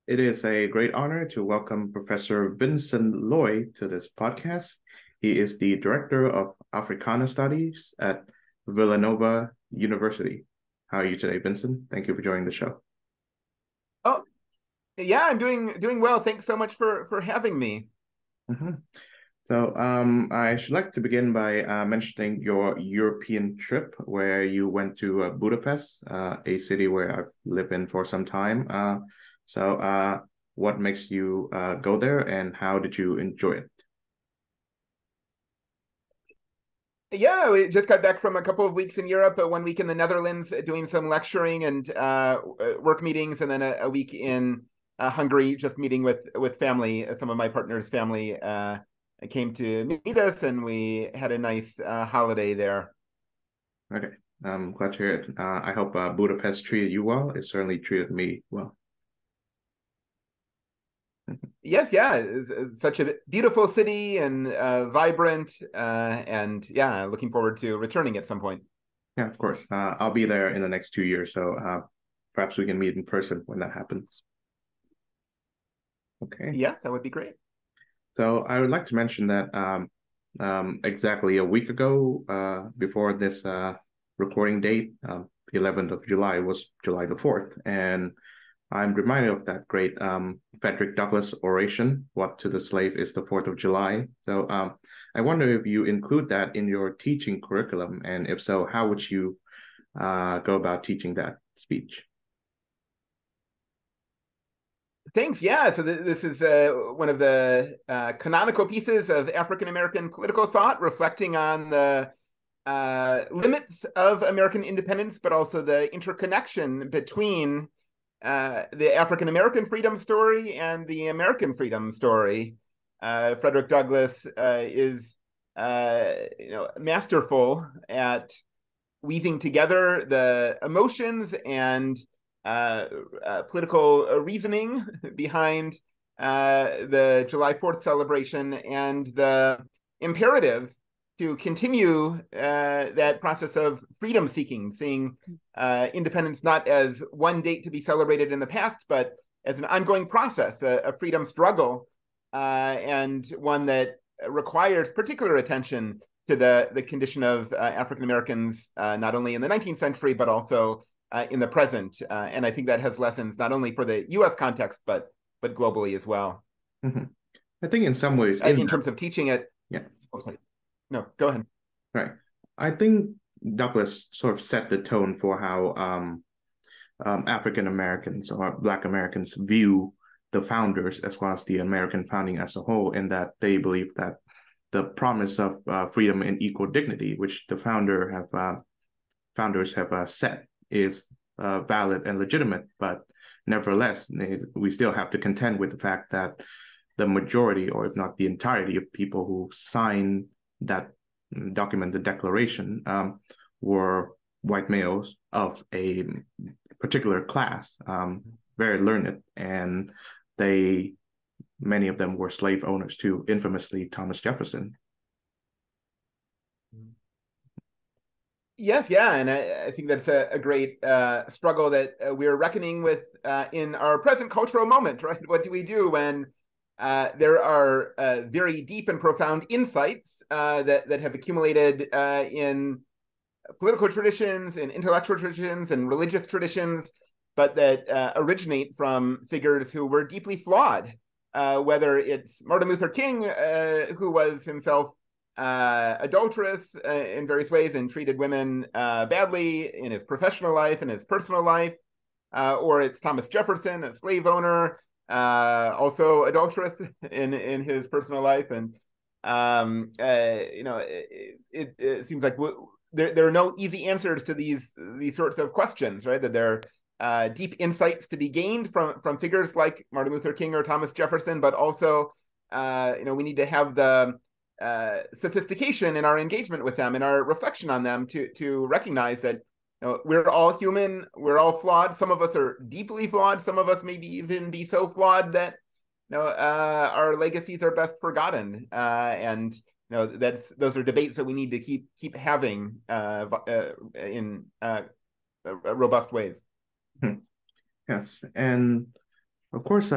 It is a great honor to welcome Professor Vincent Lloyd to this podcast. He is the Director of Africana Studies at Villanova University. How are you today, Vincent? Thank you for joining the show. Oh, yeah, I'm doing well. Thanks so much for having me. Mhm. I should like to begin by mentioning your European trip where you went to Budapest, a city where I've lived in for some time. So, uh, what makes you go there, and how did you enjoy it? Yeah, we just got back from a couple of weeks in Europe, 1 week in the Netherlands, doing some lecturing and work meetings, and then a week in Hungary, just meeting with family. Some of my partner's family came to meet us, and we had a nice holiday there. Okay, I'm glad to hear it. I hope Budapest treated you well. It certainly treated me well. Yes, yeah, it's such a beautiful city and vibrant, and yeah, looking forward to returning at some point. Yeah, of course. I'll be there in the next 2 years, so perhaps we can meet in person when that happens. Okay. Yes, that would be great. So I would like to mention that exactly a week ago, before this recording date, 11th of July was July the 4th, and I'm reminded of that great Frederick Douglass oration, "What to the slave is the 4th of July." I wonder if you include that in your teaching curriculum, and if so, how would you go about teaching that speech? Thanks. Yeah. So this is one of the canonical pieces of African American political thought, reflecting on the limits of American independence, but also the interconnection between the African American freedom story and the American freedom story. Frederick Douglass is, masterful at weaving together the emotions and political reasoning behind the July 4th celebration and the imperative to continue that process of freedom seeking, seeing independence not as one date to be celebrated in the past, but as an ongoing process, a freedom struggle, and one that requires particular attention to the condition of African Americans, not only in the 19th century, but also in the present. And I think that has lessons not only for the US context, but globally as well. Mhm. I think in some ways, in In that, terms of teaching it. yeah, Okay. No, go ahead. right. I think Douglas sort of set the tone for how African Americans or Black Americans view the founders as well as the American founding as a whole, in that they believe that the promise of freedom and equal dignity, which the founders have set, is valid and legitimate. But nevertheless, we still have to contend with the fact that the majority, or if not the entirety, of people who signed that document, the Declaration, were white males of a particular class, very learned, and they many of them were slave owners too, infamously Thomas Jefferson. Yes, yeah, and I think that's a great struggle that we're reckoning with in our present cultural moment, right? What do we do when there are very deep and profound insights that have accumulated in political traditions, in intellectual traditions, and religious traditions, but that originate from figures who were deeply flawed, whether it's Martin Luther King, who was himself adulterous in various ways and treated women badly in his professional life and his personal life, or it's Thomas Jefferson, a slave owner, also adulterous in his personal life. And it seems like there are no easy answers to these sorts of questions, right? That there are deep insights to be gained from figures like Martin Luther King or Thomas Jefferson, but also we need to have the sophistication in our engagement with them and our reflection on them to recognize that we're all human, we're all flawed. Some of us are deeply flawed. Some of us maybe even be so flawed that our legacies are best forgotten. And those are debates that we need to keep having in robust ways. Yes, and Of course,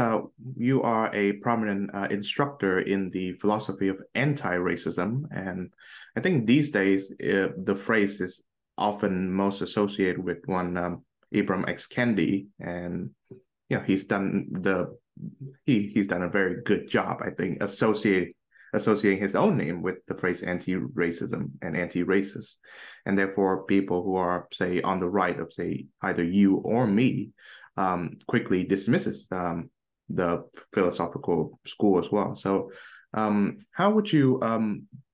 you are a prominent instructor in the philosophy of anti-racism, and I think these days the phrase is often most associated with one Ibram X. Kendi, and he's done he's done a very good job, I think, associating his own name with the phrase anti-racism and anti-racist, and therefore people who are, say, on the right of, say, either you or me, quickly dismisses the philosophical school as well. So, how would you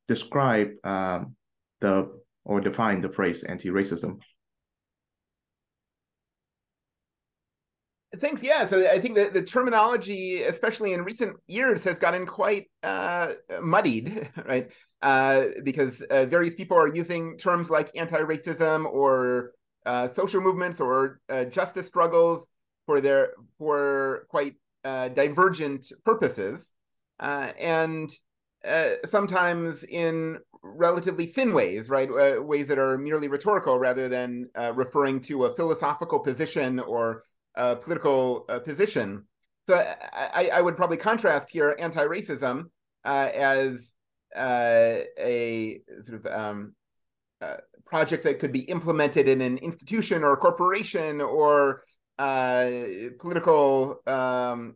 describe the or define the phrase anti-racism? Thanks. Yeah. So I think that the terminology, especially in recent years, has gotten quite muddied, right? Because various people are using terms like anti-racism or social movements or justice struggles for quite divergent purposes, and sometimes in relatively thin ways, right? Ways that are merely rhetorical rather than referring to a philosophical position or political position. So I would probably contrast here anti-racism as a sort of project that could be implemented in an institution or a corporation or political for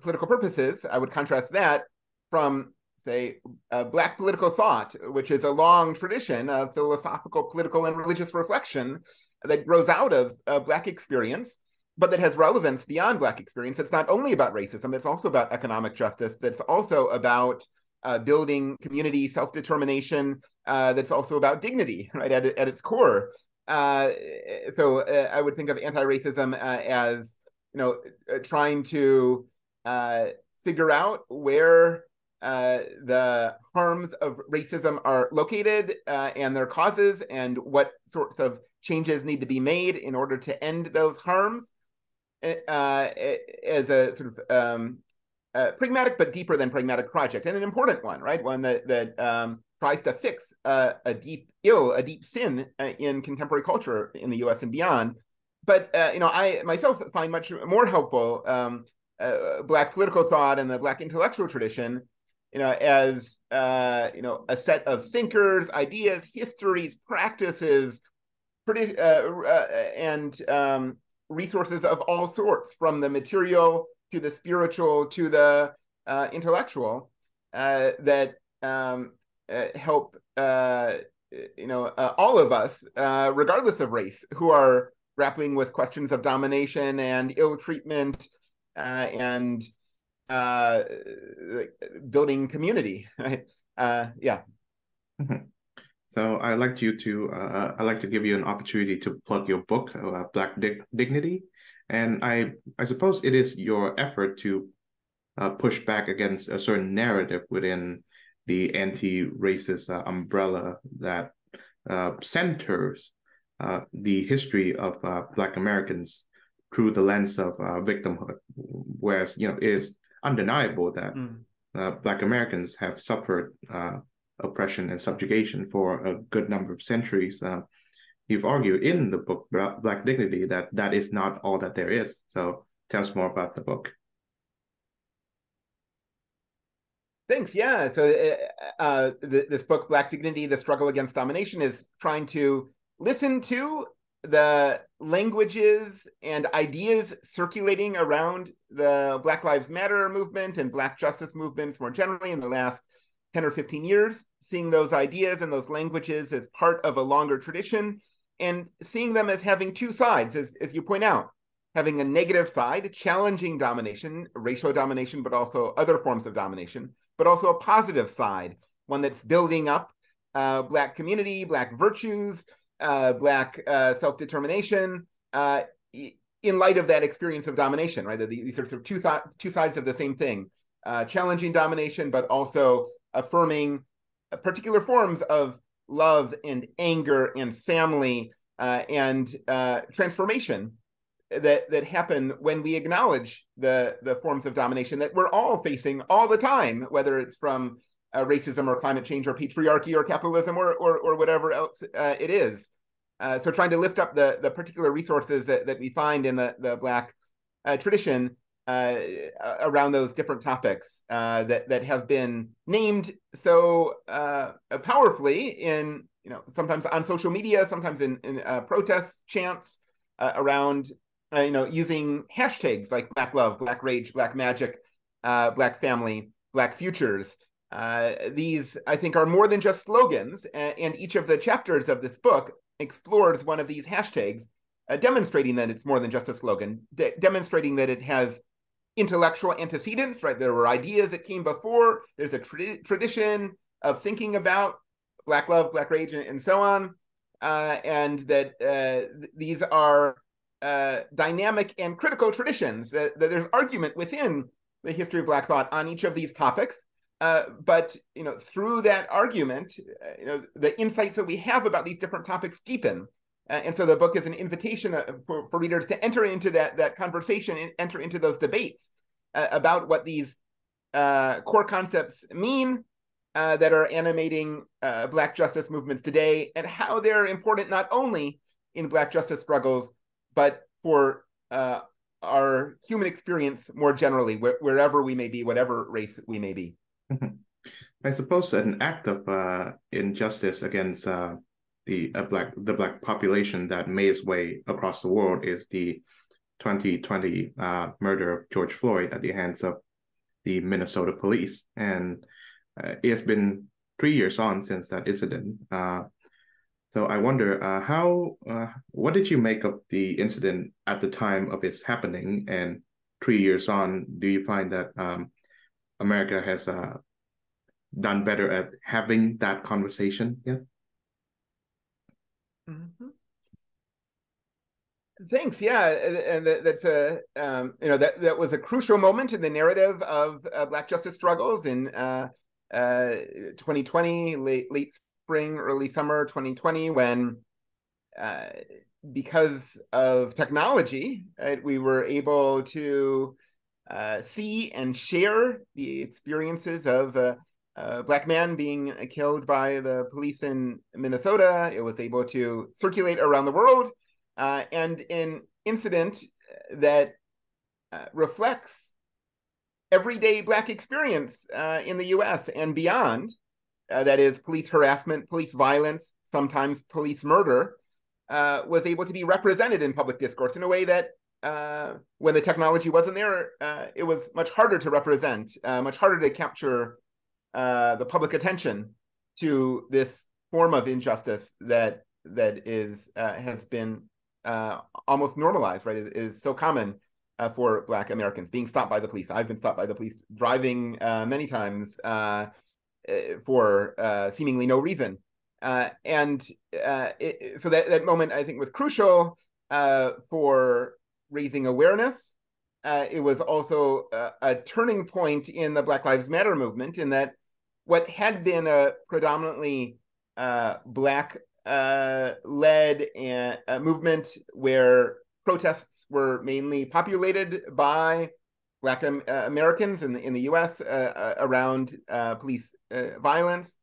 political purposes. I would contrast that from, say, Black political thought, which is a long tradition of philosophical, political, and religious reflection that grows out of Black experience, but that has relevance beyond Black experience. It's not only about racism, it's also about economic justice, that's also about building community self-determination, that's also about dignity, right, at its core. So I would think of anti-racism as, trying to figure out where the harms of racism are located and their causes, and what sorts of changes need to be made in order to end those harms, as a sort of pragmatic but deeper than pragmatic project, and an important one, right? One that tries to fix a deep sin in contemporary culture in the U.S. and beyond. But I myself find much more helpful Black political thought and the Black intellectual tradition, as a set of thinkers, ideas, histories, practices, and resources of all sorts, from the material to the spiritual to the intellectual, that help all of us, regardless of race, who are grappling with questions of domination and ill treatment, and building community. Right? Yeah. Mm-hmm. So I'd like to give you an opportunity to plug your book, Black Dignity, and I suppose it is your effort to push back against a certain narrative within the anti-racist umbrella that centers the history of Black Americans through the lens of victimhood, whereas it is undeniable that Black Americans have suffered oppression and subjugation for a good number of centuries. You've argued in the book Black Dignity that is not all that there is. So tell us more about the book. Thanks. Yeah. So this book, Black Dignity, The Struggle Against Domination, is trying to listen to the languages and ideas circulating around the Black Lives Matter movement and Black justice movements more generally in the last 10 or 15 years, seeing those ideas and those languages as part of a longer tradition, and seeing them as having two sides, as you point out, having a negative side, challenging domination, racial domination, but also other forms of domination, but also a positive side, one that's building up Black community, Black virtues, Black self-determination, in light of that experience of domination, right? These are sort of two sides of the same thing, challenging domination, but also affirming particular forms of love and anger and family and transformation that happen when we acknowledge the forms of domination that we're all facing all the time, whether it's from racism or climate change or patriarchy or capitalism or whatever else it is. So trying to lift up the particular resources that we find in the Black tradition around those different topics that have been named so powerfully in, sometimes on social media, sometimes in protest chants around, using hashtags like Black Love, Black Rage, Black Magic, Black Family, Black Futures. These, I think, are more than just slogans, and each of the chapters of this book explores one of these hashtags, demonstrating that it's more than just a slogan, demonstrating that it has intellectual antecedents, right? There were ideas that came before, there's a tradition of thinking about Black love, Black rage, and so on, and that these are dynamic and critical traditions, that there's argument within the history of Black thought on each of these topics. But through that argument, the insights that we have about these different topics deepen. And so the book is an invitation for readers to enter into that conversation and enter into those debates about what these core concepts mean that are animating Black justice movements today, and how they're important not only in Black justice struggles, but for our human experience more generally, wherever we may be, whatever race we may be. I suppose an act of injustice against the Black population that made its way across the world is the 2020 murder of George Floyd at the hands of the Minnesota police. And it has been 3 years on since that incident. So I wonder, what did you make of the incident at the time of its happening? And 3 years on, do you find that America has done better at having that conversation? Yeah. Mm-hmm. Thanks. Yeah, and that's that was a crucial moment in the narrative of Black justice struggles in 2020, late spring, early summer 2020, when because of technology, we were able to see and share the experiences of a Black man being killed by the police in Minnesota. It was able to circulate around the world, and an incident that reflects everyday Black experience in the US and beyond. That is police harassment, police violence, sometimes police murder, was able to be represented in public discourse in a way that when the technology wasn't there, it was much harder to represent, much harder to capture the public attention to this form of injustice that has been almost normalized, right? It is so common for Black Americans being stopped by the police. I've been stopped by the police driving many times for seemingly no reason. So that moment, I think, was crucial for raising awareness. It was also a turning point in the Black Lives Matter movement, in that what had been a predominantly Black led movement, where protests were mainly populated by Black Americans in the US around police violence,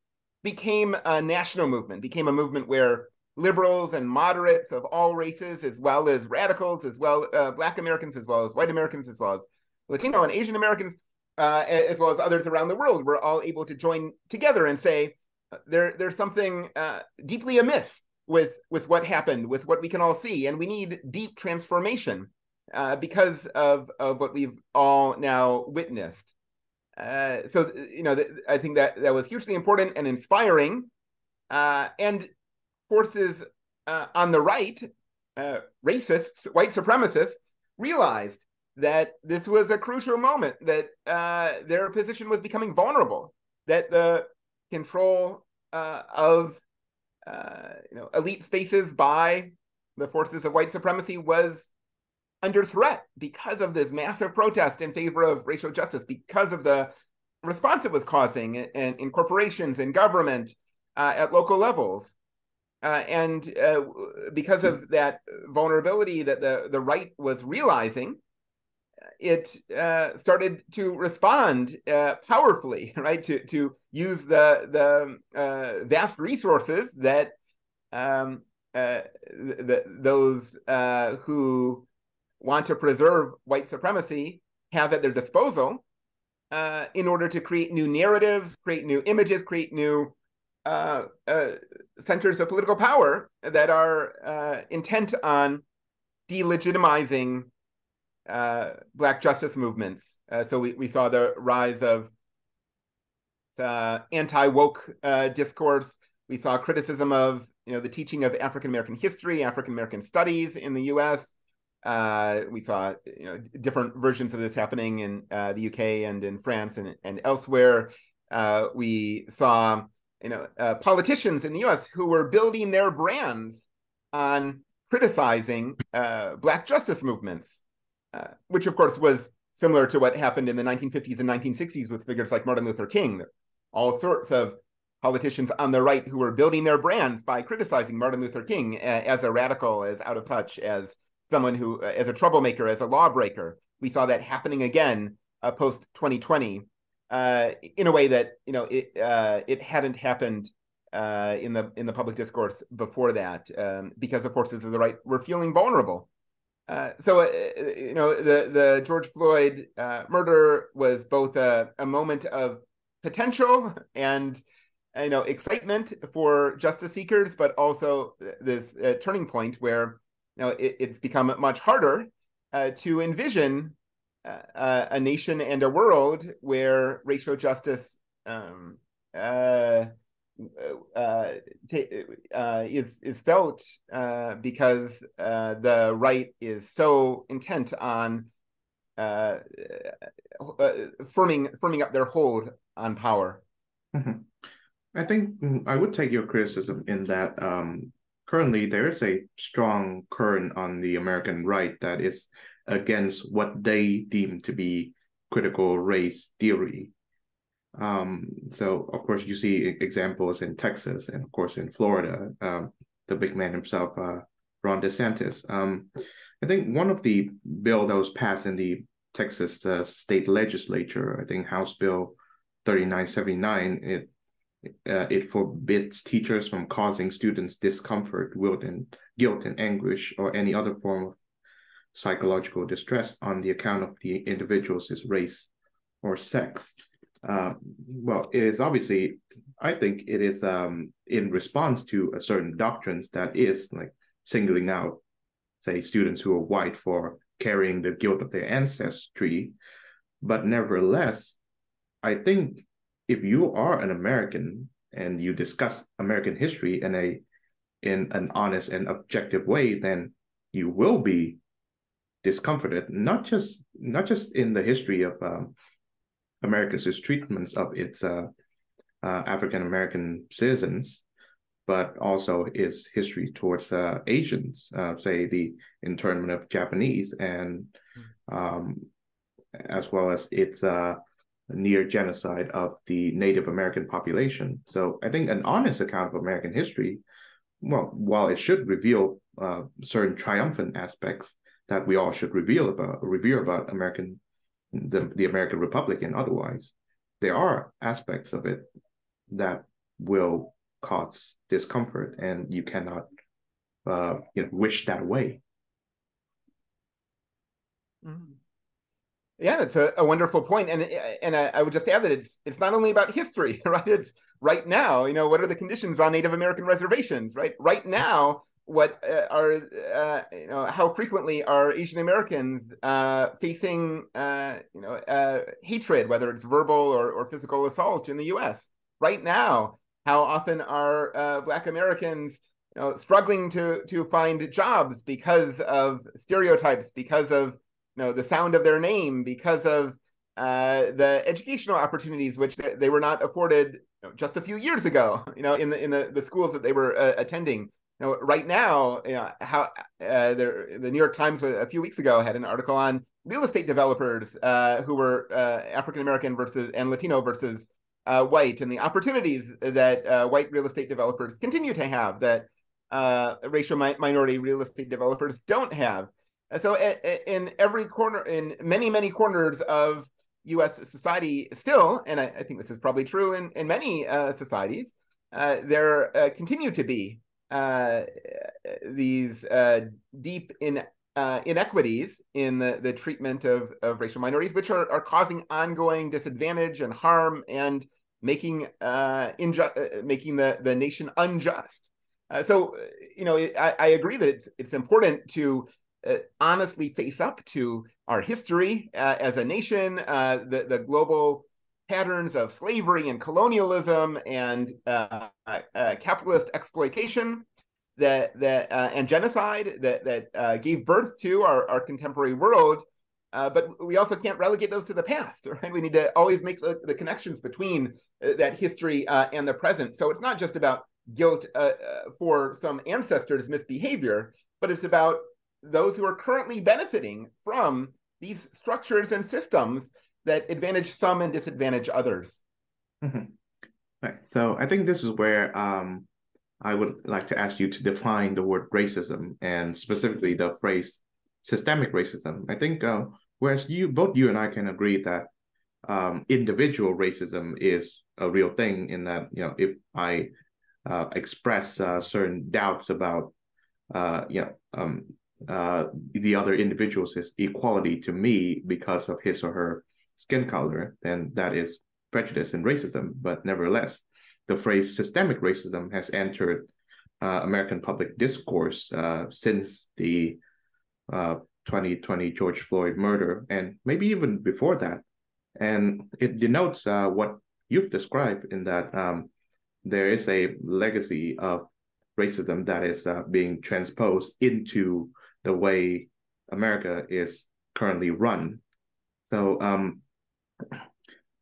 became a national movement, became a movement where liberals and moderates of all races, as well as radicals, as well Black Americans, as well as white Americans, as well as Latino and Asian Americans, as well as others around the world, were all able to join together and say, there's something deeply amiss with what happened, with what we can all see, and we need deep transformation because of what we've all now witnessed. So I think that was hugely important and inspiring, and forces on the right, racists, white supremacists, realized that this was a crucial moment, that their position was becoming vulnerable, that the control of elite spaces by the forces of white supremacy was under threat because of this massive protest in favor of racial justice, because of the response it was causing in corporations and government at local levels. And because of that vulnerability that the right was realizing, it started to respond powerfully, right? To use the vast resources that those who want to preserve white supremacy have at their disposal in order to create new narratives, create new images, create new centers of political power that are intent on delegitimizing Black justice movements. So we saw the rise of anti-woke discourse. We saw criticism of the teaching of African American history, African American studies in the U.S. We saw different versions of this happening in the UK and in France and elsewhere. We saw politicians in the US who were building their brands on criticizing Black justice movements, which of course was similar to what happened in the 1950s and 1960s with figures like Martin Luther King. All sorts of politicians on the right who were building their brands by criticizing Martin Luther King as a radical, as out of touch, as someone who, as a troublemaker, as a lawbreaker. We saw that happening again post 2020 in a way that it hadn't happened in the public discourse before that, because the forces of the right were feeling vulnerable. So the George Floyd murder was both a moment of potential and excitement for justice seekers, but also this turning point where it's become much harder to envision a nation and a world where racial justice is felt because the right is so intent on firming up their hold on power. Mm-hmm. I think I would take your criticism in that currently there is a strong current on the American right that is against what they deem to be critical race theory. So, of course, you see examples in Texas and, of course, in Florida, the big man himself, Ron DeSantis. I think one of the bill that was passed in the Texas state legislature, I think House Bill 3979, it forbids teachers from causing students discomfort, guilt and anguish, or any other form of psychological distress on the account of the individual's race or sex. Well, it is obviously, I think it is in response to a certain doctrines that is like singling out, say, students who are white for carrying the guilt of their ancestry. But nevertheless, I think if you are an American and you discuss American history in an honest and objective way, then you will be discomforted, not just in the history of America's treatments of its African American citizens, but also its history towards Asians, say the internment of Japanese, and as well as its near genocide of the Native American population. So I think an honest account of American history, well, while it should reveal certain triumphant aspects that we all should revere about the American Republic and otherwise, there are aspects of it that will cause discomfort, and you cannot wish that away. Mm-hmm. Yeah, that's a wonderful point, and I would just add that it's not only about history, right? It's right now. What are the conditions on Native American reservations, right? Right now, what are how frequently are Asian Americans facing hatred, whether it's verbal or physical assault in the U.S. right now? How often are Black Americans struggling to find jobs because of stereotypes, because of the sound of their name, because of the educational opportunities which they were not afforded just a few years ago, in the schools that they were attending. Right now, how the New York Times a few weeks ago had an article on real estate developers who were African American and Latino versus white, and the opportunities that white real estate developers continue to have that racial minority real estate developers don't have. So in every corner, in many corners of U.S. society still, and I think this is probably true in many societies, there continue to be these deep inequities in the treatment of racial minorities, which are causing ongoing disadvantage and harm and making making the nation unjust. So, I agree that it's important to honestly face up to our history as a nation, the global patterns of slavery and colonialism and capitalist exploitation and genocide that gave birth to our contemporary world. But we also can't relegate those to the past, right? We need to always make the connections between that history and the present. So it's not just about guilt for some ancestors' misbehavior, but it's about those who are currently benefiting from these structures and systems that advantage some and disadvantage others. Mm-hmm. Right. So I think this is where I would like to ask you to define the word racism and specifically the phrase systemic racism. I think whereas both you and I can agree that individual racism is a real thing in that, if I express certain doubts about the other individual's equality to me because of his or her skin color, then that is prejudice and racism. But nevertheless, the phrase systemic racism has entered American public discourse since the 2020 George Floyd murder, and maybe even before that. And it denotes what you've described in that there is a legacy of racism that is being transposed into the way America is currently run. So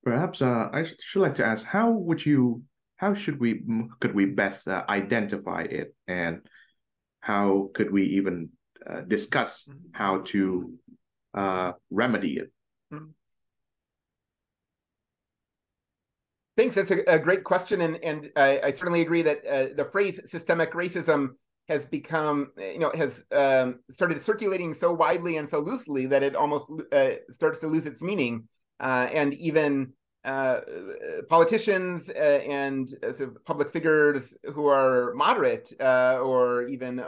perhaps I should like to ask, could we best identify it, and how could we even discuss how to remedy it? Thanks. That's a great question, and I certainly agree that the phrase systemic racism has become, has started circulating so widely and so loosely that it almost starts to lose its meaning, and even politicians and sort of public figures who are moderate or even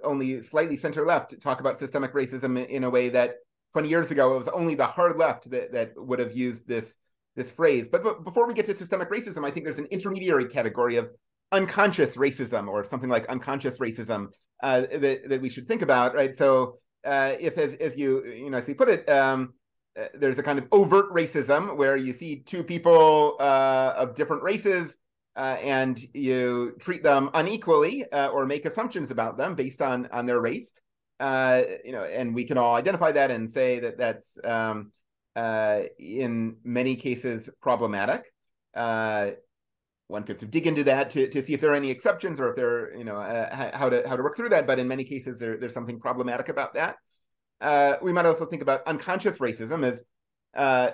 only slightly center left talk about systemic racism in a way that 20 years ago it was only the hard left that would have used this phrase. But before we get to systemic racism, I think there's an intermediary category of unconscious racism, or something like unconscious racism, that we should think about, right? So if, as you put it, there's a kind of overt racism where you see two people of different races and you treat them unequally or make assumptions about them based on their race. And we can all identify that and say that that's in many cases problematic. One could sort of dig into that to see if there are any exceptions or if there are, how to work through that. But in many cases, there's something problematic about that. We might also think about unconscious racism as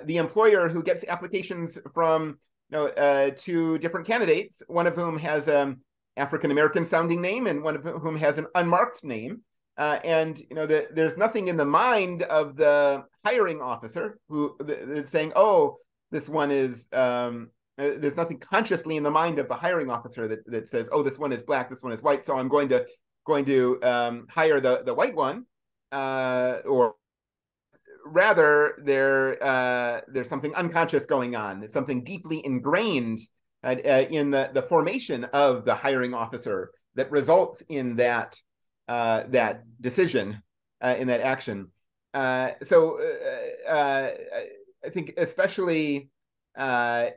the employer who gets applications from two different candidates, one of whom has an African-American sounding name and one of whom has an unmarked name. And there's nothing in the mind of the hiring officer who that's saying, oh, this one is there's nothing consciously in the mind of the hiring officer that says, oh, this one is black, this one is white, so I'm going to hire the white one, or rather there's something unconscious going on, something deeply ingrained in the formation of the hiring officer that results in that decision, in that action. So I think especially over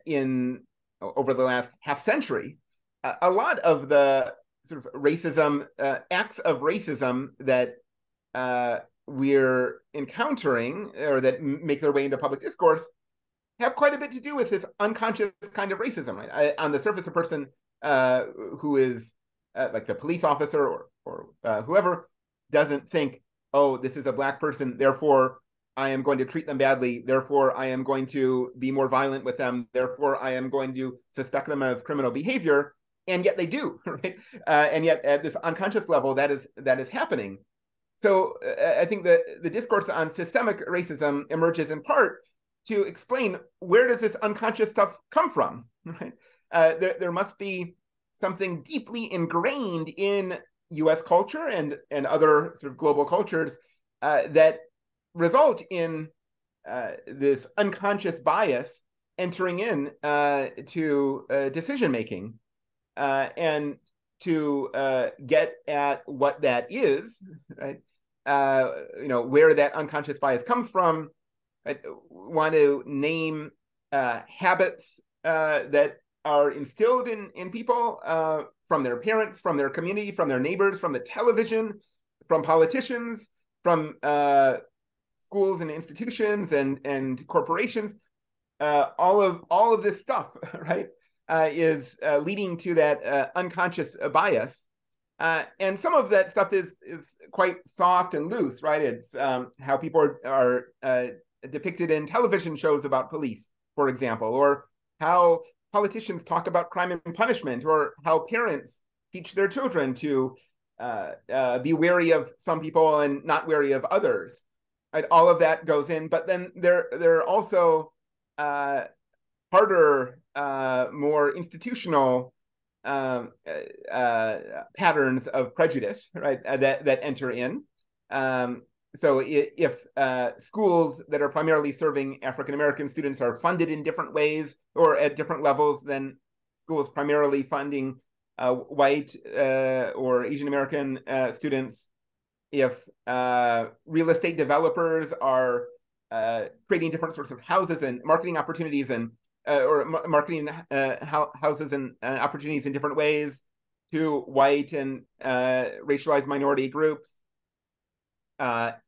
the last half century, a lot of the sort of racism, acts of racism that we're encountering or that make their way into public discourse have quite a bit to do with this unconscious kind of racism. Right? On the surface, a person who is like the police officer or whoever doesn't think, oh, this is a black person, therefore I am going to treat them badly, therefore I am going to be more violent with them, therefore I am going to suspect them of criminal behavior, and yet they do, right? And yet at this unconscious level, that is happening. So I think that the discourse on systemic racism emerges in part to explain, where does this unconscious stuff come from, right? there must be something deeply ingrained in U.S. culture and other sort of global cultures that result in this unconscious bias entering in to decision making, and to get at what that is, right? Where that unconscious bias comes from. I want to name habits that are instilled in people from their parents, from their community, from their neighbors, from the television, from politicians, from schools and institutions and corporations. All of this stuff, right, is leading to that unconscious bias. And some of that stuff is quite soft and loose, right? It's how people are depicted in television shows about police, for example, or how politicians talk about crime and punishment, or how parents teach their children to be wary of some people and not wary of others. Right? All of that goes in, but then there are also harder, more institutional patterns of prejudice, right, that enter in. So if schools that are primarily serving African-American students are funded in different ways or at different levels than schools primarily funding white or Asian-American students, if real estate developers are creating different sorts of houses and marketing opportunities and or marketing houses and opportunities in different ways to white and racialized minority groups,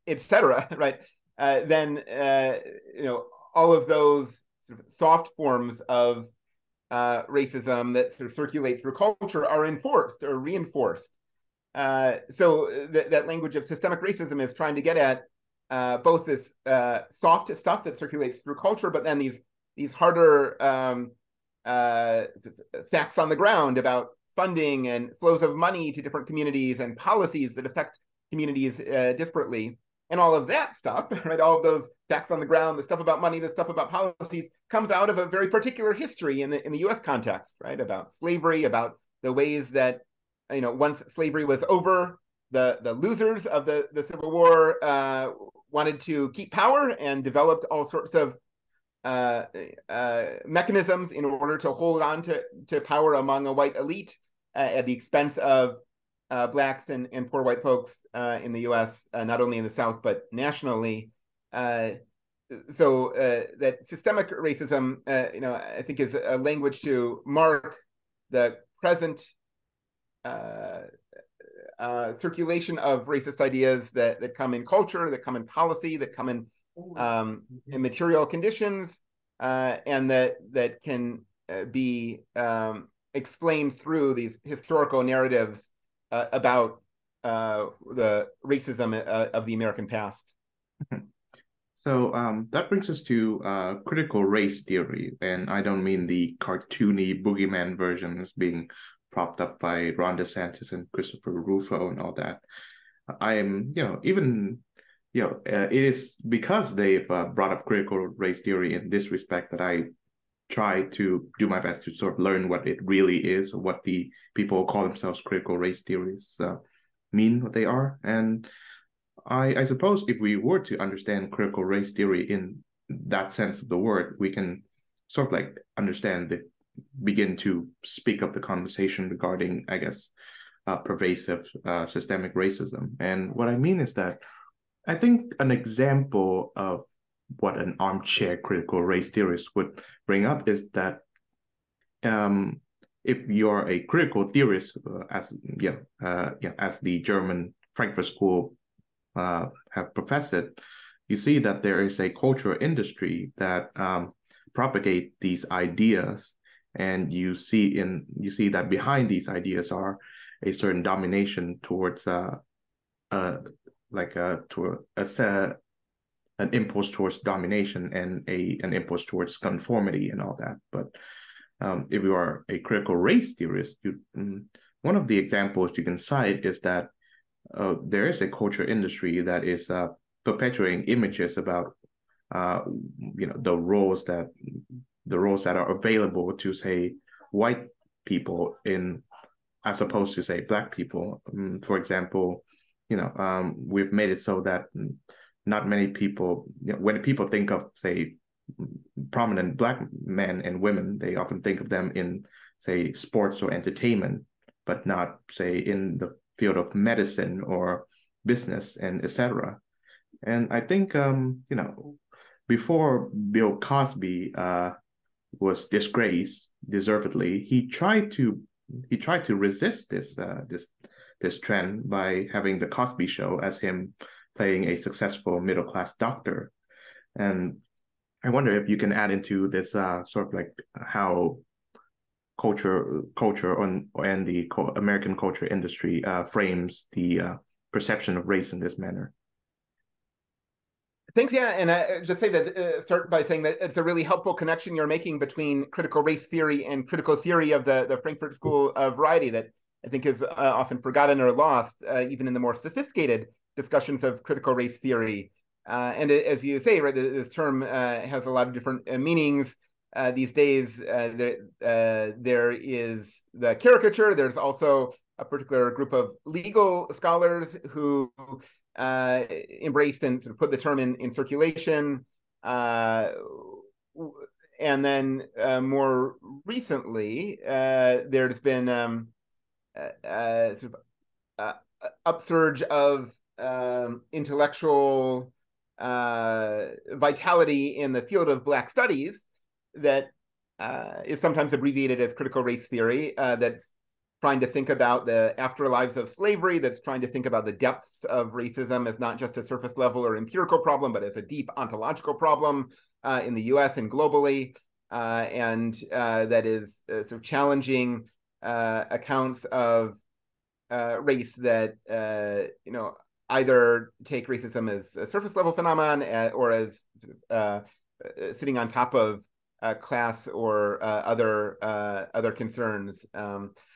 etc. Right? Then all of those sort of soft forms of racism that sort of circulate through culture are enforced or reinforced. So that language of systemic racism is trying to get at both this soft stuff that circulates through culture, but then these harder facts on the ground about funding and flows of money to different communities and policies that affect communities disparately. And all of that stuff, right? All of those facts on the ground, the stuff about money, the stuff about policies, comes out of a very particular history in the U.S. context, right? About slavery, about the ways that, once slavery was over, the losers of the Civil War wanted to keep power and developed all sorts of mechanisms in order to hold on to power among a white elite at the expense of blacks and poor white folks in the U.S., not only in the South, but nationally. So that systemic racism, I think is a language to mark the present circulation of racist ideas that come in culture, that come in policy, that come in material conditions, and that can be explained through these historical narratives about the racism of the American past. So that brings us to critical race theory, and I don't mean the cartoony boogeyman versions being propped up by Ron DeSantis and Christopher Rufo and all that. I am, it is because they've brought up critical race theory in this respect that I try to do my best to sort of learn what it really is, or what the people who call themselves critical race theorists mean, what they are. And I suppose if we were to understand critical race theory in that sense of the word, we can sort of like begin to speak up the conversation regarding, I guess, pervasive systemic racism. And what I mean is that I think an example of what an armchair critical race theorist would bring up is that if you're a critical theorist, as the German Frankfurt School have professed it, you see that there is a cultural industry that propagate these ideas, and you see that behind these ideas are a certain domination towards an impulse towards domination and an impulse towards conformity and all that. But if you are a critical race theorist, one of the examples you can cite is that there is a culture industry that is perpetuating images about the roles that are available to, say, white people in, as opposed to say black people. For example, we've made it so that not many people, when people think of, say, prominent black men and women, they often think of them in, say, sports or entertainment, but not, say, in the field of medicine or business and etc. And I think, before Bill Cosby was disgraced deservedly, he tried to resist this trend by having the Cosby Show as him playing a successful middle class doctor. And I wonder if you can add into this sort of like how culture and the American culture industry frames the perception of race in this manner. Thanks, yeah, and I just say that start by saying that it's a really helpful connection you're making between critical race theory and critical theory of the Frankfurt School of Variety that I think is often forgotten or lost, even in the more sophisticated discussions of critical race theory. And as you say, right, this term has a lot of different meanings these days. There is the caricature. There's also a particular group of legal scholars who embraced and sort of put the term in circulation. And then more recently, there's been sort of upsurge of intellectual vitality in the field of Black studies that is sometimes abbreviated as critical race theory, that's trying to think about the afterlives of slavery, that's trying to think about the depths of racism as not just a surface level or empirical problem, but as a deep ontological problem in the US and globally. And that is sort of challenging accounts of race that, either take racism as a surface level phenomenon or as sitting on top of class or other concerns.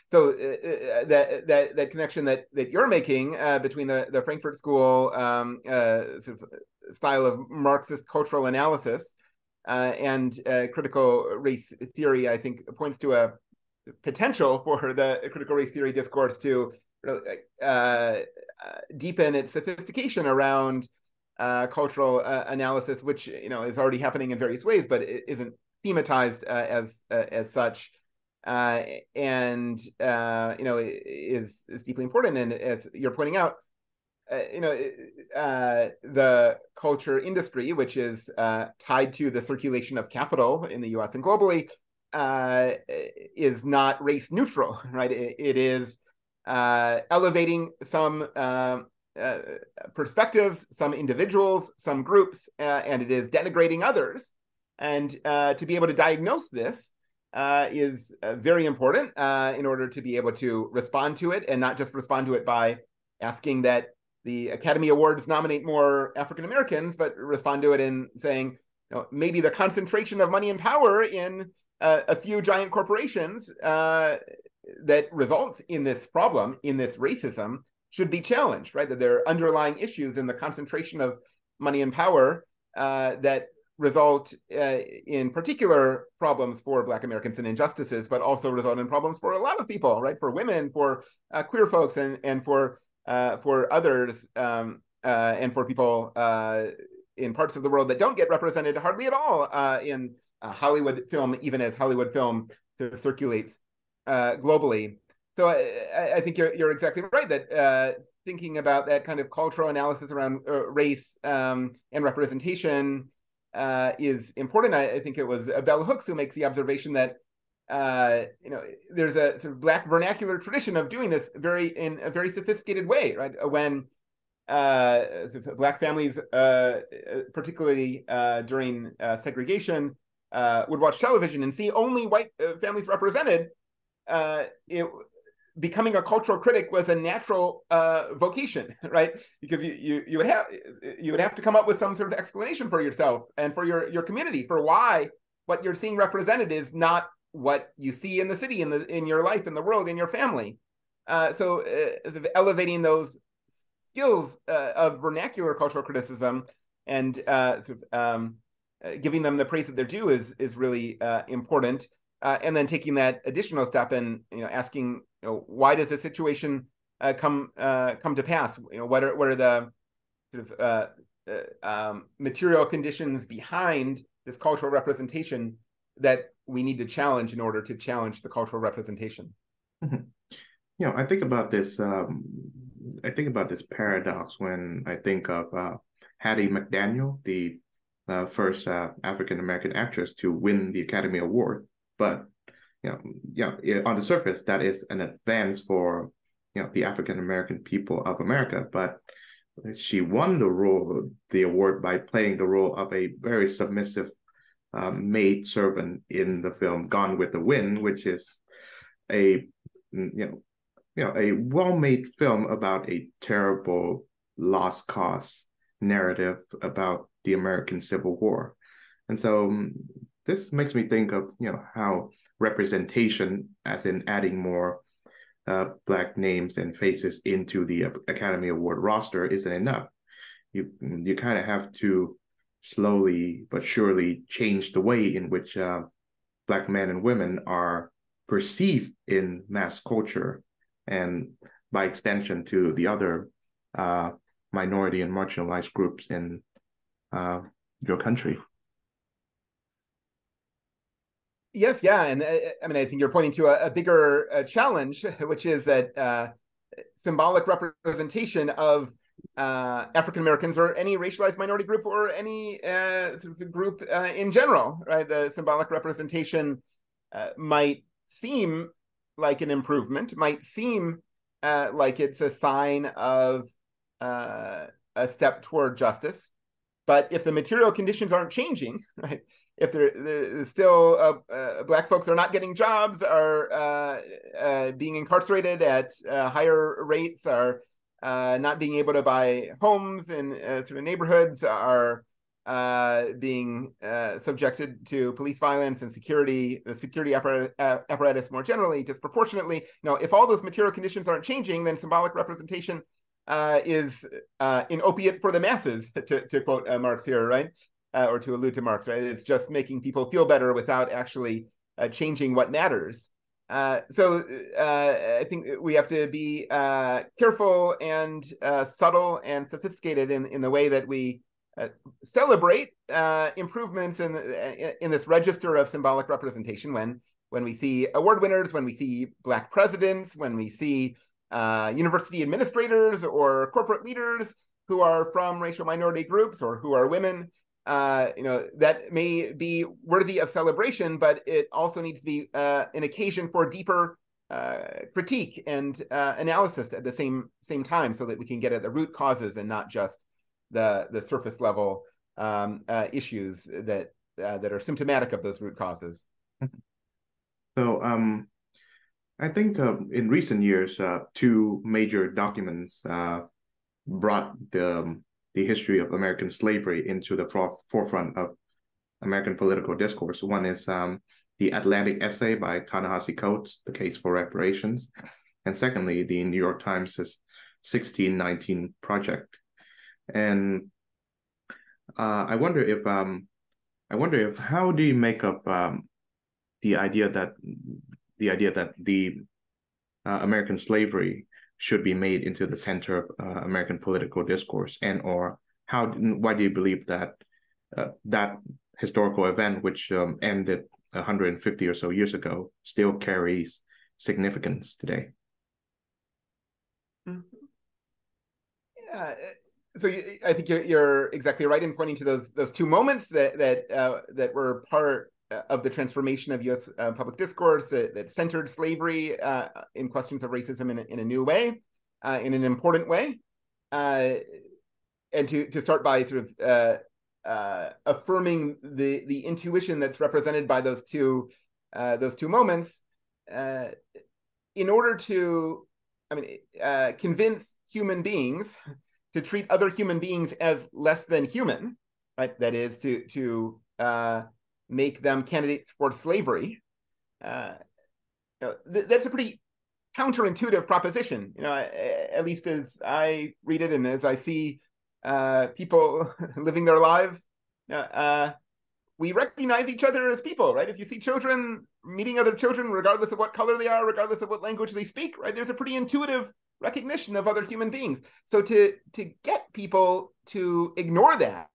So that connection that you're making between the Frankfurt School sort of style of Marxist cultural analysis and critical race theory, I think, points to a potential for the critical race theory discourse to deepen its sophistication around cultural analysis, which is already happening in various ways, but it isn't thematized as such. And is deeply important. And as you're pointing out, the culture industry, which is tied to the circulation of capital in the US and globally, is not race neutral, right? It is elevating some perspectives, some individuals, some groups, and it is denigrating others. And to be able to diagnose this is very important in order to be able to respond to it, and not just respond to it by asking that the Academy Awards nominate more African Americans, but respond to it in saying, maybe the concentration of money and power in a few giant corporations that results in this problem, in this racism, should be challenged, right? That there are underlying issues in the concentration of money and power that result in particular problems for Black Americans and injustices, but also result in problems for a lot of people, right? For women, for queer folks, and for others, and for people in parts of the world that don't get represented hardly at all in Hollywood film, even as Hollywood film sort of circulates globally. So I think you're exactly right that thinking about that kind of cultural analysis around race and representation is important. I think it was Bell Hooks who makes the observation that there's a sort of Black vernacular tradition of doing this in a very sophisticated way, right? When Black families, particularly during segregation, would watch television and see only white families represented, becoming a cultural critic was a natural vocation, right? Because you would have to come up with some sort of explanation for yourself and for your community for why what you're seeing represented is not what you see in the city, in your life, in the world, in your family. So elevating those skills of vernacular cultural criticism and giving them the praise that they're due is really important. and then taking that additional step and asking, why does this situation come to pass? What are the sort of material conditions behind this cultural representation that we need to challenge in order to challenge the cultural representation? I think about this. I think about this paradox when I think of Hattie McDaniel, the first African American actress to win the Academy Award. But on the surface, that is an advance for the African American people of America. But she won the award by playing the role of a very submissive maid servant in the film Gone with the Wind, which is a a well-made film about a terrible lost cause narrative about the American Civil War. And so this makes me think of how representation, as in adding more Black names and faces into the Academy Award roster, isn't enough. You kind of have to slowly but surely change the way in which Black men and women are perceived in mass culture, and by extension to the other minority and marginalized groups in your country. Yes, yeah, and I think you're pointing to a bigger challenge, which is that symbolic representation of African Americans or any racialized minority group or any sort of group in general, right? The symbolic representation might seem like an improvement, might seem like it's a sign of a step toward justice. But if the material conditions aren't changing, right? If there's still Black folks are not getting jobs, are being incarcerated at higher rates, are not being able to buy homes in sort of neighborhoods, are being subjected to police violence and the security apparatus more generally, disproportionately. If all those material conditions aren't changing, then symbolic representation is an opiate for the masses, to quote Marx here, right? Or to allude to Marx, right? It's just making people feel better without actually changing what matters. So I think we have to be careful and subtle and sophisticated in the way that we celebrate improvements in this register of symbolic representation when we see award winners, when we see Black presidents, when we see university administrators or corporate leaders who are from racial minority groups or who are women. That may be worthy of celebration, but it also needs to be an occasion for deeper critique and analysis at the same time, so that we can get at the root causes and not just the surface level issues that are symptomatic of those root causes. So I think in recent years, two major documents brought the history of American slavery into the forefront of American political discourse. One is the Atlantic essay by Ta-Nehisi Coates, The Case for Reparations, and secondly, the New York Times' 1619 Project. And I wonder if how do you make up the idea that the American slavery should be made into the center of American political discourse, and or why do you believe that that historical event, which ended 150 or so years ago, still carries significance today? Mm-hmm. Yeah, so I think you're exactly right in pointing to those two moments that were part of the transformation of U.S. Public discourse that centered slavery in questions of racism in a new way, in an important way, and to start by sort of affirming the intuition that's represented by those two moments, in order to, convince human beings to treat other human beings as less than human, right? That is to make them candidates for slavery. That's a pretty counterintuitive proposition, at least as I read it and as I see people living their lives. we recognize each other as people, right? If you see children meeting other children, regardless of what color they are, regardless of what language they speak, right? There's a pretty intuitive recognition of other human beings. So to get people to ignore that,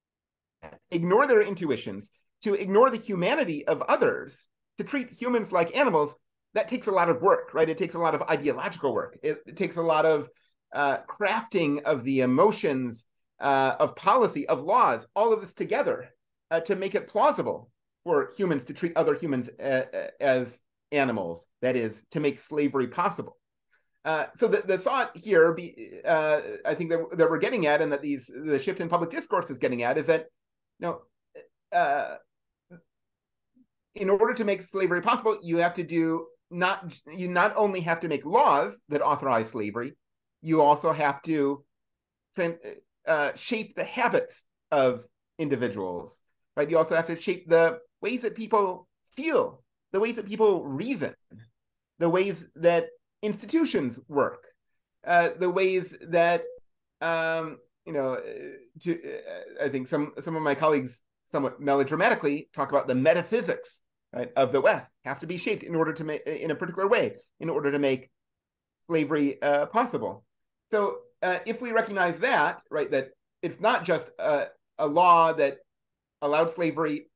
ignore their intuitions, to ignore the humanity of others, to treat humans like animals, that takes a lot of work, right? It takes a lot of ideological work. It takes a lot of crafting of the emotions, of policy, of laws, all of this together to make it plausible for humans to treat other humans as animals, that is, to make slavery possible. So the thought here, I think that we're getting at, and that the shift in public discourse is getting at, is that in order to make slavery possible, you have to you not only have to make laws that authorize slavery, you also have to shape the habits of individuals, right? You also have to shape the ways that people feel, the ways that people reason, the ways that institutions work, the ways that I think some of my colleagues somewhat melodramatically talk about the metaphysics, right, of the West have to be shaped in order to make, in a particular way, in order to make slavery possible. So if we recognize that, right, that it's not just a law that allowed slavery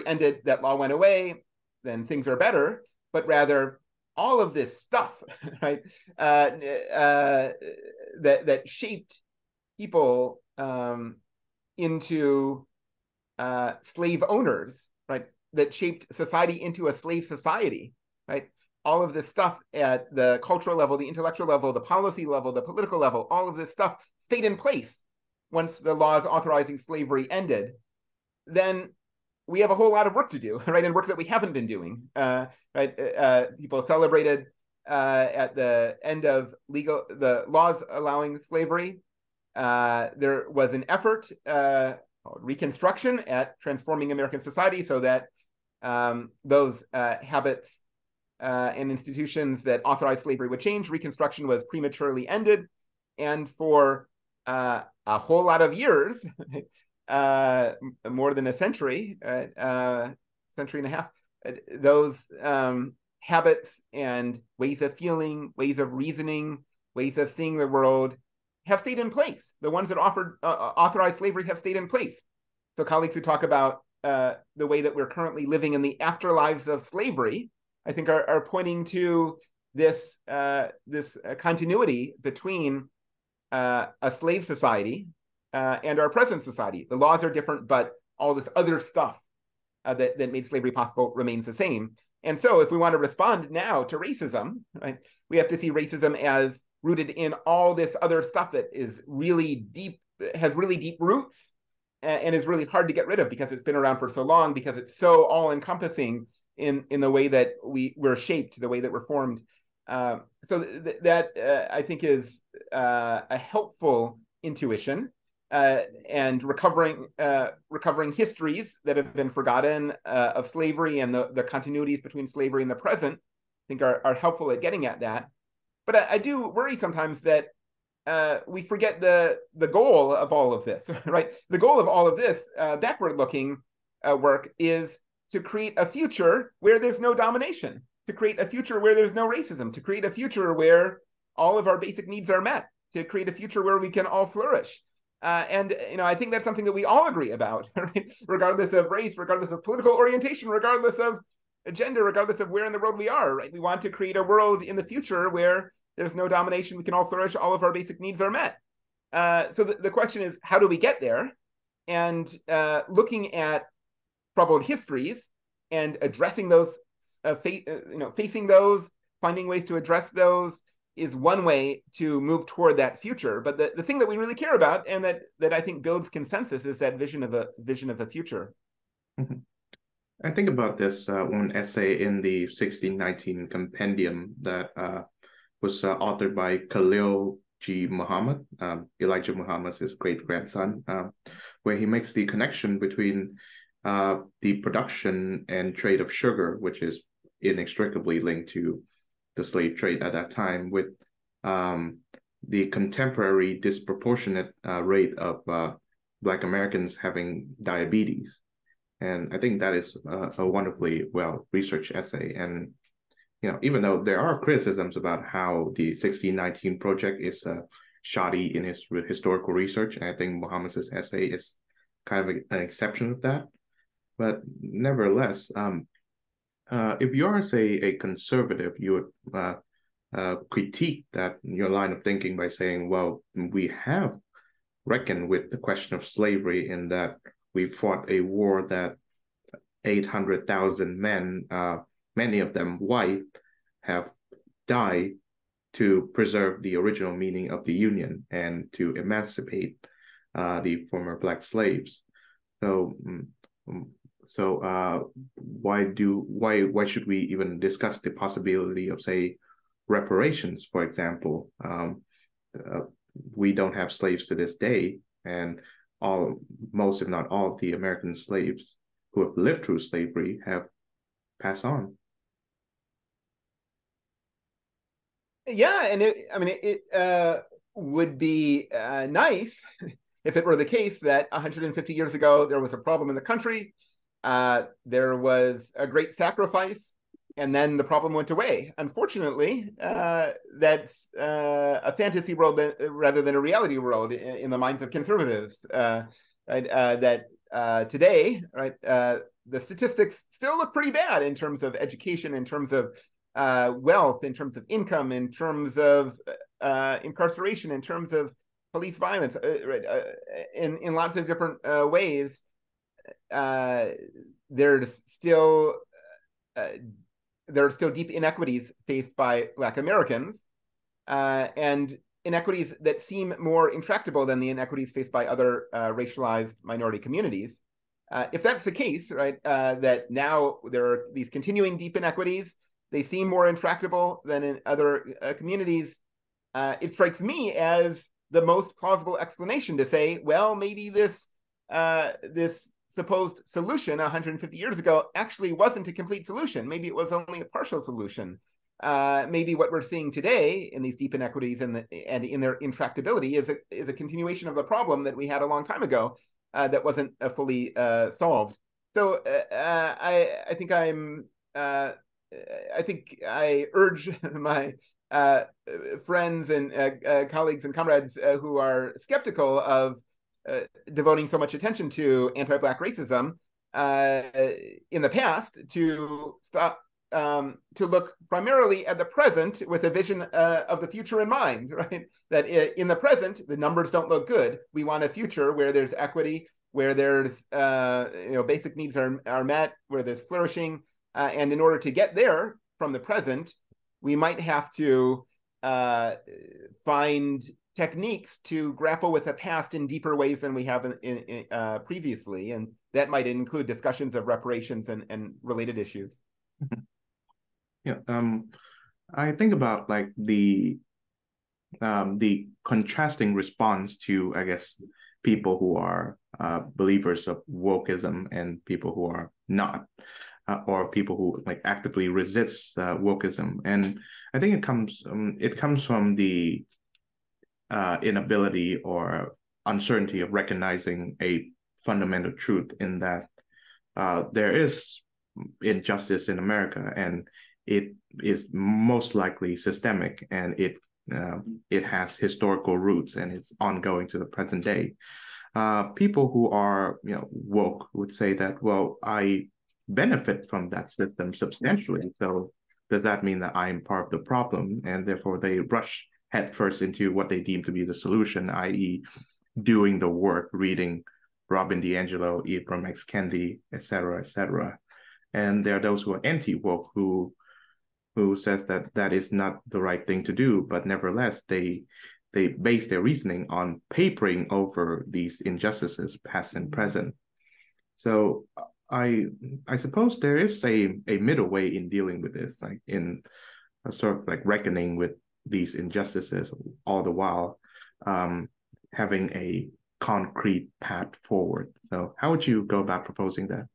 ended, that law went away, then things are better, but rather all of this stuff, right, that shaped people into slave owners, right, that shaped society into a slave society, right? All of this stuff at the cultural level, the intellectual level, the policy level, the political level, all of this stuff stayed in place once the laws authorizing slavery ended. Then we have a whole lot of work to do, right? And work that we haven't been doing, right? People celebrated at the end of the laws allowing slavery. There was an effort, Reconstruction, at transforming American society so that those habits and institutions that authorized slavery would change. Reconstruction was prematurely ended, and for a whole lot of years, more than a century, century and a half, those habits and ways of feeling, ways of reasoning, ways of seeing the world have stayed in place. The ones that authorized slavery have stayed in place. So colleagues who talk about the way that we're currently living in the afterlives of slavery, I think are pointing to this continuity between a slave society and our present society. The laws are different, but all this other stuff that made slavery possible remains the same. And so if we want to respond now to racism, right, we have to see racism as rooted in all this other stuff that is really deep, has really deep roots, and is really hard to get rid of because it's been around for so long, because it's so all-encompassing in the way that we're shaped, the way that we're formed. So that I think is a helpful intuition, and recovering histories that have been forgotten of slavery and the continuities between slavery and the present, I think are helpful at getting at that. But I do worry sometimes that we forget the goal of all of this, right? The goal of all of this backward-looking work is to create a future where there's no domination, to create a future where there's no racism, to create a future where all of our basic needs are met, to create a future where we can all flourish. And I think that's something that we all agree about, right? Regardless of race, regardless of political orientation, regardless of gender, regardless of where in the world we are, right? We want to create a world in the future where there's no domination, we can all flourish, all of our basic needs are met. So the question is, how do we get there? And looking at troubled histories and addressing those, facing those, finding ways to address those is one way to move toward that future. But the thing that we really care about, and that I think builds consensus, is that vision of the future. Mm-hmm. I think about this one essay in the 1619 compendium that was authored by Khalil G. Muhammad, Elijah Muhammad's his great-grandson, where he makes the connection between the production and trade of sugar, which is inextricably linked to the slave trade at that time, with the contemporary disproportionate rate of Black Americans having diabetes. And I think that is a wonderfully well-researched essay. And, even though there are criticisms about how the 1619 project is shoddy in his historical research, and I think Muhammad's essay is kind of an exception of that. But nevertheless, if you're, say, a conservative, you would critique that your line of thinking by saying, well, we have reckoned with the question of slavery in that we fought a war that 800,000 men, many of them white, have died to preserve the original meaning of the Union and to emancipate the former Black slaves. So, why should we even discuss the possibility of, say, reparations, for example? We don't have slaves to this day, and most, if not all, of the American slaves who have lived through slavery have passed on. Yeah, and it would be nice if it were the case that 150 years ago there was a problem in the country, there was a great sacrifice, and then the problem went away. Unfortunately, that's a fantasy world rather than a reality world in the minds of conservatives. That today, right, the statistics still look pretty bad in terms of education, in terms of wealth, in terms of income, in terms of incarceration, in terms of police violence, in lots of different ways. There's still deep inequities faced by Black Americans, and inequities that seem more intractable than the inequities faced by other racialized minority communities. If that's the case, right, that now there are these continuing deep inequities, they seem more intractable than in other communities, it strikes me as the most plausible explanation to say, well, maybe this supposed solution 150 years ago actually wasn't a complete solution. Maybe it was only a partial solution. Maybe what we're seeing today in these deep inequities and in their intractability is a continuation of the problem that we had a long time ago that wasn't fully solved. So I think I urge my friends and colleagues and comrades who are skeptical of devoting so much attention to anti-Black racism in the past to stop, to look primarily at the present with a vision of the future in mind, right? That in the present, the numbers don't look good. We want a future where there's equity, where there's basic needs are met, where there's flourishing. And in order to get there from the present, we might have to find techniques to grapple with the past in deeper ways than we have previously. And that might include discussions of reparations and related issues. Yeah, I think about like the contrasting response to, I guess, people who are believers of wokeism and people who are not. Or people who like actively resist wokeism, and I think it comes from the inability or uncertainty of recognizing a fundamental truth in that there is injustice in America, and it is most likely systemic, and it has historical roots, and it's ongoing to the present day. People who are woke would say that, well, I benefit from that system substantially. So does that mean that I'm part of the problem? And therefore they rush headfirst into what they deem to be the solution, i.e. doing the work, reading Robin DiAngelo, Ibram X. Kendi, etc., etc. And there are those who are anti-woke who says that that is not the right thing to do, but nevertheless they base their reasoning on papering over these injustices, past and present. So I suppose there is a middle way in dealing with this, like in a sort of like reckoning with these injustices, all the while having a concrete path forward. So how would you go about proposing that?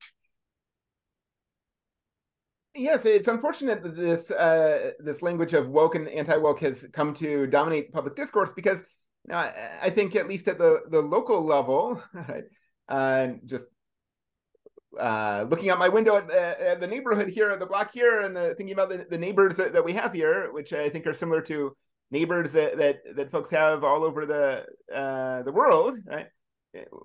Yes, it's unfortunate that this language of woke and anti-woke has come to dominate public discourse, because I think at least at the local level, right, just looking out my window at the neighborhood here, at the block here, and thinking about the neighbors that we have here, which I think are similar to neighbors that folks have all over the world, right?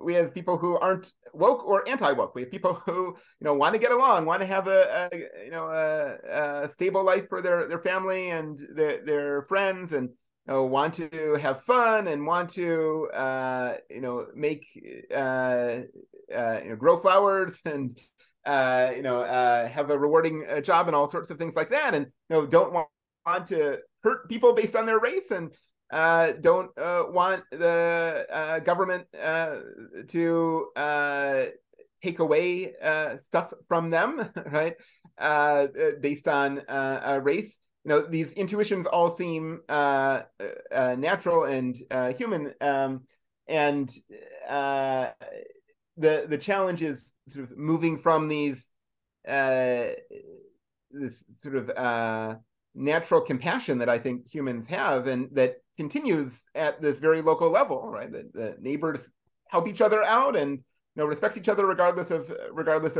We have people who aren't woke or anti-woke. We have people who want to get along, want to have a stable life for their family and their friends, and want to have fun and want to make grow flowers and have a rewarding job and all sorts of things like that, and don't want to hurt people based on their race, and don't want the government to take away stuff from them, right? Based on race. These intuitions all seem natural and human, and the challenge is sort of moving from this sort of natural compassion that I think humans have, and that continues at this very local level, right? The neighbors help each other out and respect each other regardless of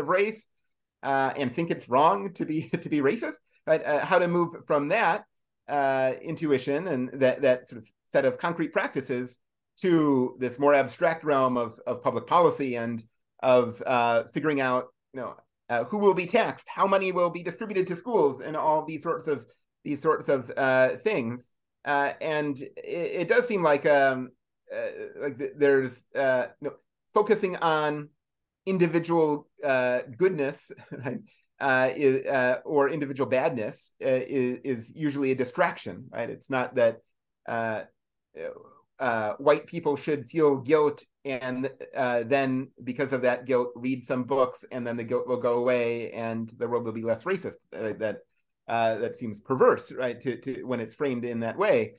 race, and think it's wrong to be racist. Right? How to move from that intuition and that sort of set of concrete practices to this more abstract realm of public policy and of figuring out who will be taxed, how money will be distributed to schools, and all these sorts of things. And it does seem like there's focusing on individual goodness, right? Or individual badness is usually a distraction, right? It's not that white people should feel guilt and then because of that guilt read some books and then the guilt will go away and the world will be less racist. That seems perverse, right? To when it's framed in that way.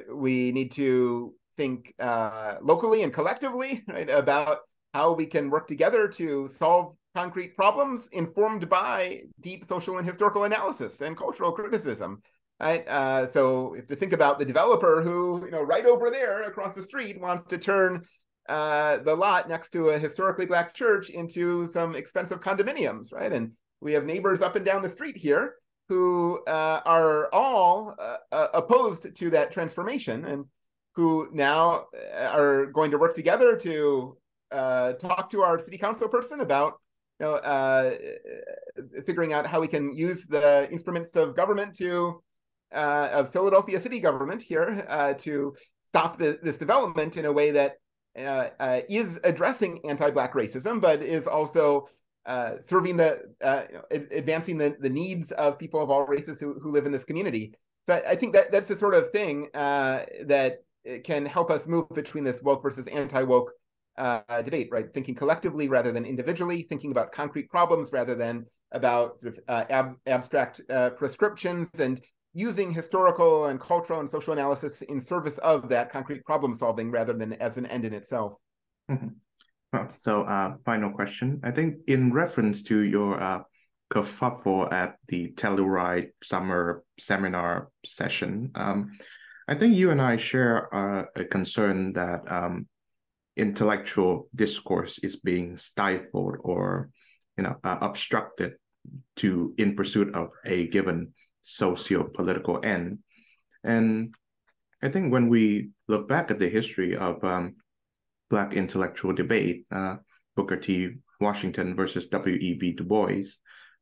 We need to think locally and collectively, right, about how we can work together to solve concrete problems informed by deep social and historical analysis and cultural criticism, right? So if to think about the developer who, right over there across the street wants to turn the lot next to a historically Black church into some expensive condominiums, right? And we have neighbors up and down the street here who are all opposed to that transformation and who now are going to work together to talk to our city council person about figuring out how we can use the instruments of government of Philadelphia city government here to stop this development in a way that is addressing anti-Black racism, but is also serving advancing the needs of people of all races who live in this community. So I think that's the sort of thing that can help us move between this woke versus anti-woke debate, right? Thinking collectively rather than individually, thinking about concrete problems rather than about sort of abstract prescriptions, and using historical and cultural and social analysis in service of that concrete problem solving rather than as an end in itself. Mm-hmm. Well, so final question. I think in reference to your kerfuffle at the Telluride summer seminar session, I think you and I share a concern that intellectual discourse is being stifled or obstructed in pursuit of a given socio-political end. And I think when we look back at the history of Black intellectual debate, Booker T. Washington versus W.E.B. Du Bois,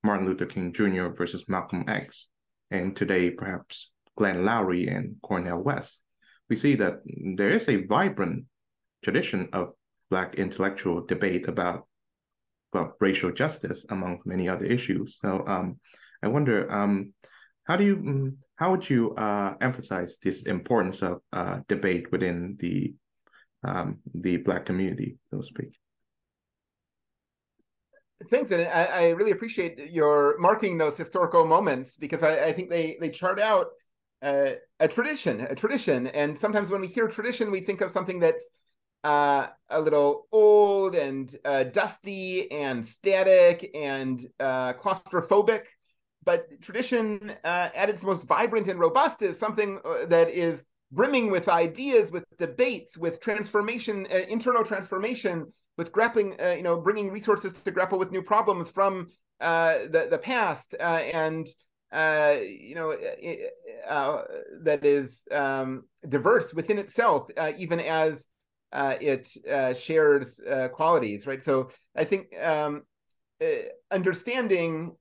Martin Luther King Jr. versus Malcolm X, and today perhaps Glenn Loury and Cornel West, we see that there is a vibrant tradition of Black intellectual debate about racial justice, among many other issues. So I wonder, how would you emphasize this importance of debate within the Black community, so to speak? Thanks, and I really appreciate your marking those historical moments, because I think they chart out a tradition. And sometimes when we hear tradition, we think of something that's a little old and dusty and static and claustrophobic. But tradition at its most vibrant and robust is something that is brimming with ideas, with debates, with transformation, internal transformation, grappling, bringing resources to grapple with new problems from the past, and that is diverse within itself, even as it shares qualities, right? So I think understanding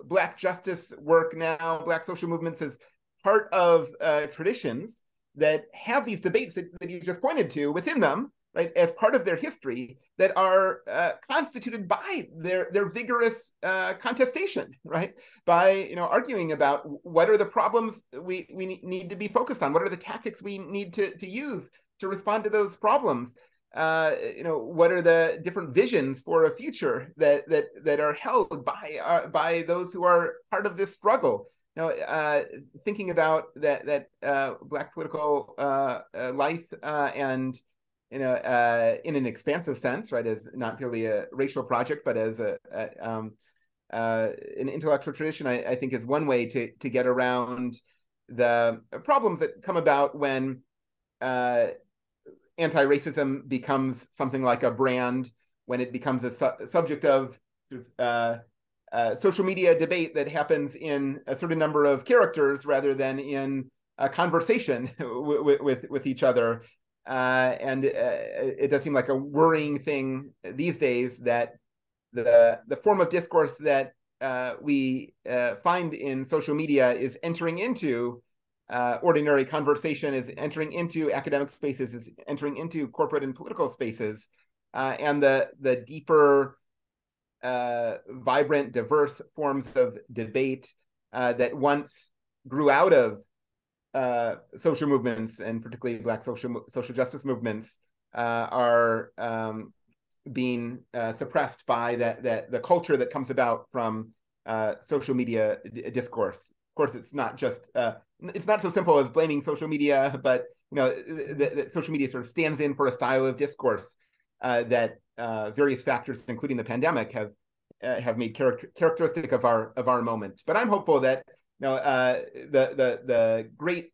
Black justice work now, Black social movements, as part of traditions that have these debates that you just pointed to within them, right, as part of their history, that are constituted by their vigorous contestation, right, by arguing about what are the problems we need to be focused on, what are the tactics we need to use to respond to those problems. What are the different visions for a future that are held by those who are part of this struggle? Thinking about that Black political life and in an expansive sense, right, as not purely a racial project, but as an intellectual tradition, I think is one way to get around the problems that come about when anti-racism becomes something like a brand, when it becomes a subject of social media debate that happens in a certain number of characters rather than in a conversation with each other. And it does seem like a worrying thing these days that the form of discourse that we find in social media is entering into ordinary conversation, is entering into academic spaces, is entering into corporate and political spaces, and the deeper, vibrant, diverse forms of debate that once grew out of social movements, and particularly Black social justice movements, are being suppressed by the culture that comes about from social media discourse. Of course, it's not just it's not so simple as blaming social media, but the social media sort of stands in for a style of discourse that various factors, including the pandemic, have made characteristic of our moment. But I'm hopeful that the great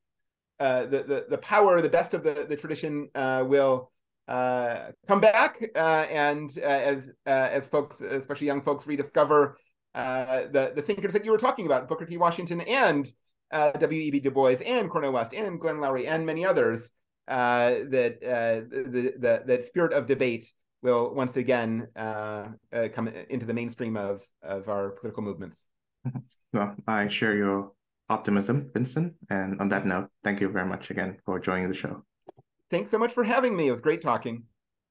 the power, the best of the tradition will come back, and as folks, especially young folks, rediscover the thinkers that you were talking about, Booker T. Washington and W.E.B. Du Bois and Cornel West and Glenn Loury and many others, that spirit of debate will once again come into the mainstream of our political movements. Well, I share your optimism, Vincent. And on that note, thank you very much again for joining the show. Thanks so much for having me. It was great talking.